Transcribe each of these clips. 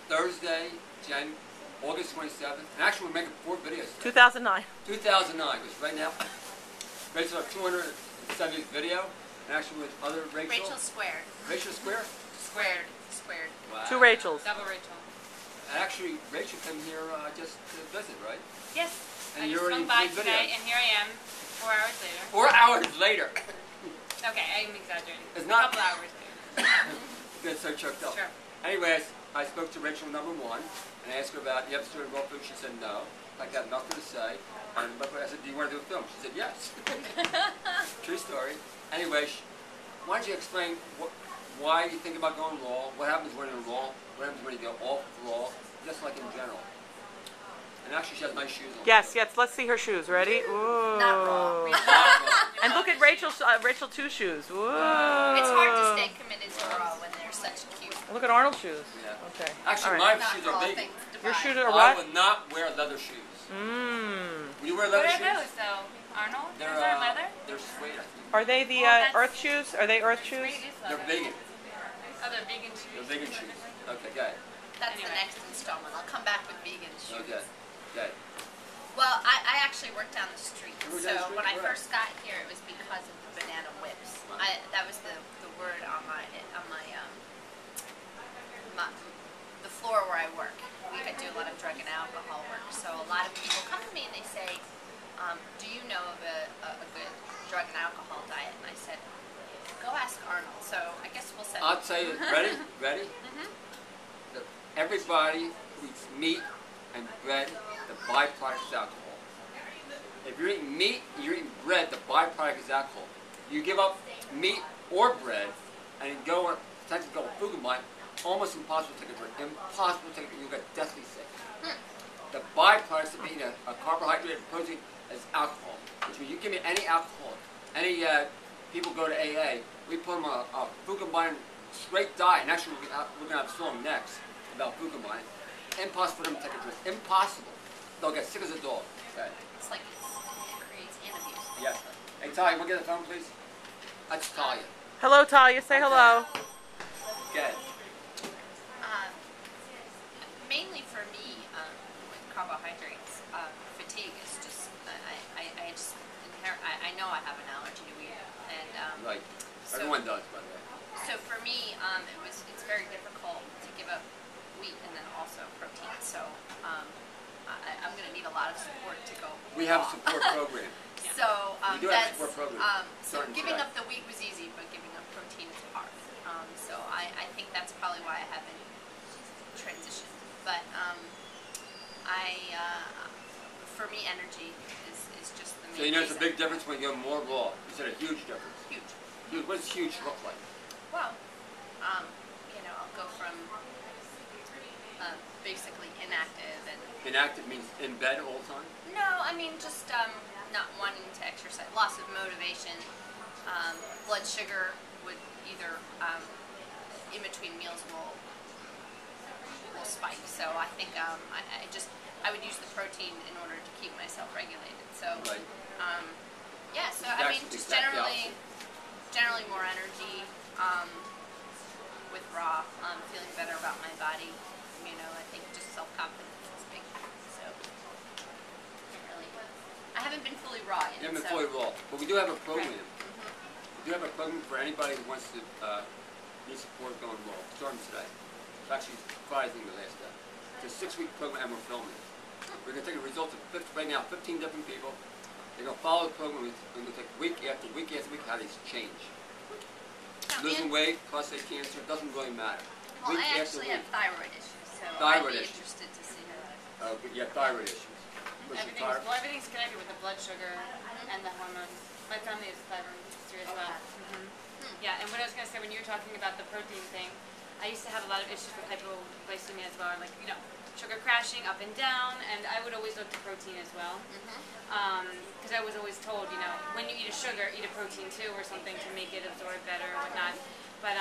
Thursday, August 27th. And actually, we're making 4 videos today. 2009. 2009, because right now, Rachel's our 270th video. And actually with other Rachel. Rachel squared. Rachel square? Squared. Squared. Wow. 2 Rachels. Double Rachel. Actually, Rachel came here just to visit, right? Yes. And I you're just already swung by in today, videos. and here I am, 4 hours later. 4 hours later. Okay, I'm exaggerating. It's a not- couple hours later. Get so choked up. Sure. Anyways, I spoke to Rachel number 1 and I asked her about the episode of Raw Food. She said no. I got nothing to say. And I said, do you want to do a film? She said yes. True story. Anyway, why don't you explain why you think about going raw? What happens when you're raw? What happens when you go off raw? Just like in general. And actually, she has nice shoes on. Yes, yes. Let's see her shoes. Ready? Ooh. Not raw. And look at Rachel 2 shoes. Ooh. It's hard to stay committed to raw when they're such cute. Look at Arnold's shoes. Yeah. Okay. Actually, All right. my shoes are big. Your shoes are I what? would not wear leather shoes. Mmm. Will you wear What leather are shoes? those, though? Arnold? They're, Those are leather? They're suede, I think. Are they the Well, that's- Earth shoes? Are they Earth shoes? Suede is They're leather. vegan. Oh, they're vegan shoes. They're vegan shoes. Okay, good. That's the next installment. I'll come back with vegan shoes. Okay, good. Well, I actually worked down the street. You worked So down the street? when I Where? first got here, it was because of the banana whips. Wow. That was the word on my the floor where I work. We do a lot of drug and alcohol work. So a lot of people come to me and they say, do you know of a good drug and alcohol diet? And I said, go ask Arnold. So I guess we'll set I'll tell you, ready? Ready? Everybody who eats meat and bread, the byproduct is alcohol. If you're eating meat and you're eating bread, the byproduct is alcohol. You give up meat or bread and you go on, potentially go food combine, almost impossible to take a drink. Impossible to take a drink. You'll get deathly sick. The byproduct of eating a carbohydrate and protein is alcohol. Which means you give me any alcohol, any people go to AA, we put them on a food combine straight diet, and actually we're going to have a song next about food combine. Impossible for them to take a drink. Impossible. They'll get sick as a dog. Okay. It's like it creates an abuse. Yes. Hey Talia, want to get the phone, please? That's Talia. Hello, Talia. Say hello. Good. Mainly for me, with carbohydrates, fatigue is just, I know I have an allergy to wheat, and Right. so, Everyone does, by the way. So for me, it's very difficult to give up wheat and then also protein. So I'm going to need a lot of support to go. We have a raw. support program. So We do have a support program. So Starting giving today. up the wheat was easy, but giving up protein is hard. So I think that's probably why I haven't transitioned. But for me, energy is just the main So you know it's a reason. big difference when you go more raw. You said a huge difference. Huge. Huge. What does huge look like? Well, I'll go from basically inactive and Inactive means in bed all the time? no, I mean just not wanting to exercise, loss of motivation, blood sugar would either in between meals will spike. So I think I would use the protein in order to keep myself regulated. So Right. yeah, so I mean just generally more energy with raw, feeling better about my body. I think just self-confidence is big. So I haven't been fully raw yet. You haven't been so. fully raw. But we do have a program. Right. We do have a program for anybody who wants to need support going raw. Starting today. It's actually surprising the last day. It's a 6-week program and we're filming it. We're going to take the results of right now 15 different people. They're going to follow the program. We're going to take week after week after week how they change. Losing weight, prostate cancer, doesn't really matter. Well, Week I after actually have week. thyroid issues, so Thyroid I'd be issues. interested to see that. But you have thyroid issues. What's your thyroid? Everything's connected with the blood sugar and the hormones. My family is thyroid history as well. Yeah, and what I was going to say when you were talking about the protein thing, I used to have a lot of issues with hypoglycemia as well, like, sugar crashing up and down, and I would always look to protein as well. Because I was always told, when you eat a sugar, eat a protein too, or something to make it absorb better or whatnot. But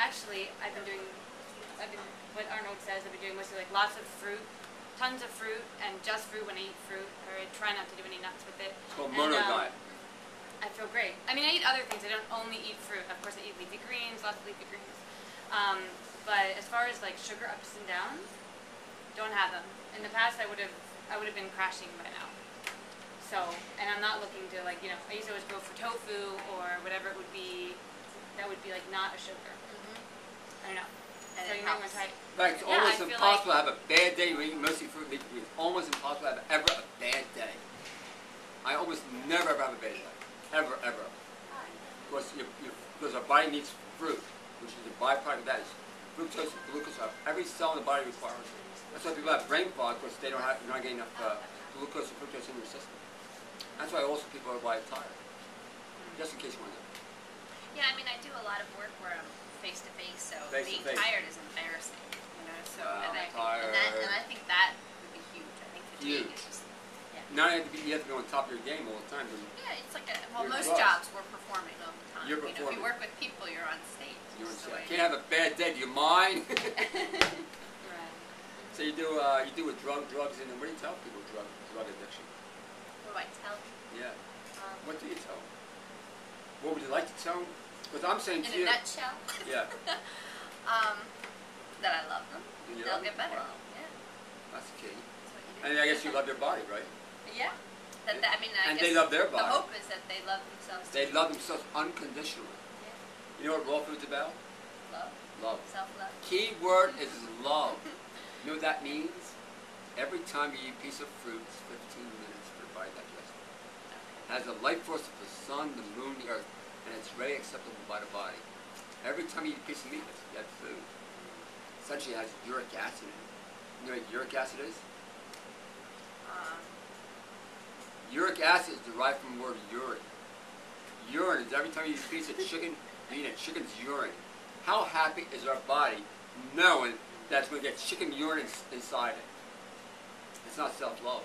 actually, what Arnold says, I've been doing mostly like lots of fruit, tons of fruit, and just fruit when I eat fruit, or I try not to do any nuts with it. It's called mono diet. I feel great. I mean, I eat other things. I don't only eat fruit. Of course, I eat leafy greens, lots of leafy greens. But as far as like sugar ups and downs, don't have them. In the past, I would have been crashing by now. So, and I'm not looking to like, you know, I used to always go for tofu or whatever it would be that would be like not a sugar. I don't know. And so it you might want helps. to try. Right, it's Yeah, almost I feel impossible to have a bad day when you eat mostly fruit. It's almost impossible to have ever a bad day. I almost never ever have a bad day. Ever, ever. Because our body needs fruit, which is a byproduct of that is fructose and glucose. Every cell in the body requires it. That's why people have brain fog, because they're not getting enough glucose and fructose in their system. That's why also people are tired. Just in case you want to know. Yeah, I mean, I do a lot of work where I'm face to face, so being Face-to-face. tired is embarrassing. You know, so Wow, and I think that would be huge. I think fatigue Huge. is just Now you have to be on top of your game all the time. yeah, it's like You're most close. jobs we're performing all the time. You're You know, if performing. you work with people, you're on stage. You It's know, the I way can't have a bad day. Do you mind? Right. So you do with drugs, and what do you tell people? Drug addiction. What do I tell you? Yeah. What do you tell them? What would you like to tell them? Because I'm saying to In you. a nutshell, Yeah. that I love them. You They'll love get them? better. Wow. Yeah, That's the key. that's what you do. And I guess you love their body, right? Yeah. I mean, I And guess they love their the body. hope is that they love themselves. They too. love themselves unconditionally. Yeah. You know what raw food's about? Love, Love. self-love. Key word is love. You know what that means? Every time you eat a piece of fruit, it's 15 minutes for the body digestion. It has the life force of the sun, the moon, the earth, and it's very acceptable by the body. Every time you eat a piece of meat, that's food. Essentially, it has uric acid in it. You know what uric acid is? Uric acid is derived from the word urine. Urine is every time you eat a piece of chicken, you eat a chicken's urine. How happy is our body knowing that it's going to get chicken urine inside it? It's not self-love.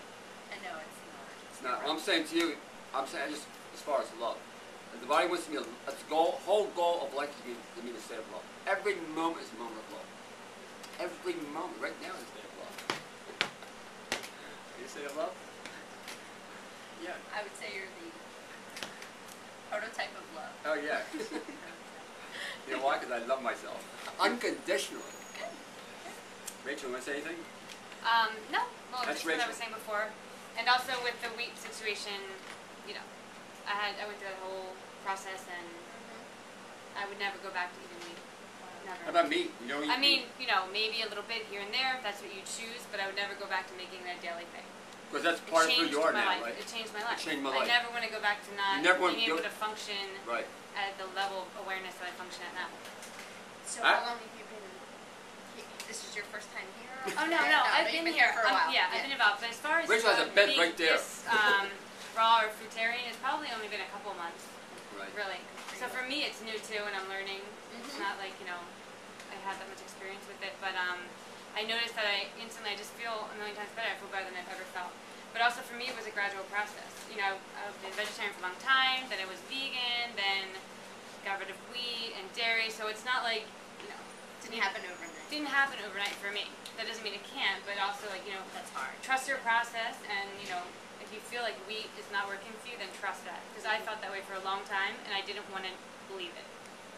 I know it's not. It's not. I'm saying to you, I'm saying just as far as love. If the body wants to be a whole goal of life is to be in a state of love. Every moment is a moment of love. Every moment, right now is a state of love. You a state of love? Yeah. I would say you're the prototype of love. Oh yeah. You know why? Because I love myself unconditionally. Good. Rachel, you want to say anything? No. Well, That's just what I Rachel. was saying before, and also with the wheat situation, you know, I went through that whole process, and I would never go back to eating meat. Never. How about meat? You know, I mean, you know, maybe a little bit here and there if that's what you choose, but I would never go back to making that a daily thing. because that's It part of who changed you are my now, life. right? It changed my life. changed my I life. never want to go back to not You never want being to able do- to function Right. at the level of awareness that I function at now. So I- how long have you been? This is your first time here? Oh no, I've been you've here. for a while. Yeah, I've been involved. But as far as Rachel has a bed being right there. this raw or fruitarian, it's probably only been a couple months, Right. really. So for me, it's new too, and I'm learning. It's not like I had that much experience with it, but I noticed that I just feel a million times better. I feel better than I've ever felt. But also for me, it was a gradual process. You know, I've been vegetarian for a long time. Then I was vegan. Then got rid of wheat and dairy. So it's not like Didn't happen overnight. didn't happen overnight for me. That doesn't mean it can't, but also That's hard. trust your process, and if you feel like wheat is not working for you, then trust that. Because I felt that way for a long time, and I didn't want to believe it.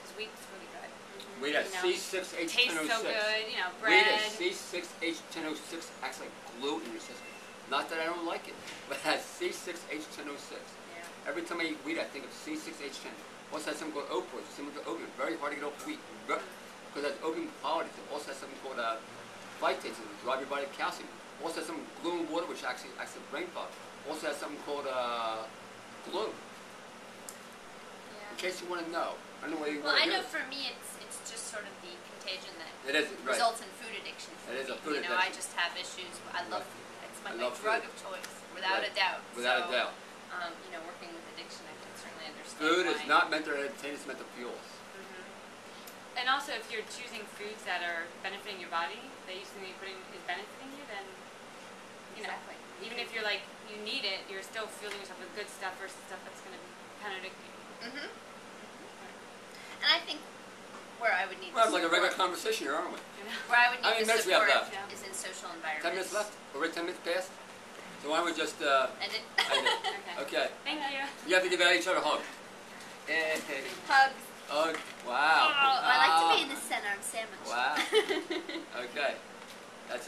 Because wheat's really good. Wheat has You know, C6H1006. Tastes so good, Wheat bread. has C6H1006 acts like glue in your system. Not that I don't like it, but it has C6H1006. Yeah. Every time I eat wheat, I think of C6H10. Also has something called opium. Something called opium. Very hard to get off wheat. Because it has opium qualities. It also has something called phytates that drive your body of calcium. Also has some glue in water, which actually acts like brain fog. Also has something called glue. Yeah. In case you want to know. I don't know whether you Well, want I to know for me it's just sort of the contagion that It is, right. results in food addiction for It is me. a food I addiction. just have issues. I love food. It's I my love drug food. of choice, without Right. a doubt. Without so, a doubt. Working with addiction, I can certainly understand Food why. is not meant to entertain, it's meant to fuel us. And also, if you're choosing foods that are benefiting your body, that you seem to be putting is benefiting you, then Exactly. even if you're like you need it, you're still fueling yourself with good stuff versus stuff that's going to contradict you. And I think where I would need Well, the it's like a regular support, conversation here, aren't we? where I would How many need the minutes we have support left? is in social 10 environments. minutes left? Already 10 minutes past? So why don't we just And end it? Okay. Okay. Thank you. You have to give each other a hug. Hey. hugs. Oh, Oh, wow. I like to be in the center. I'm sandwiched. Wow. Okay. That's it.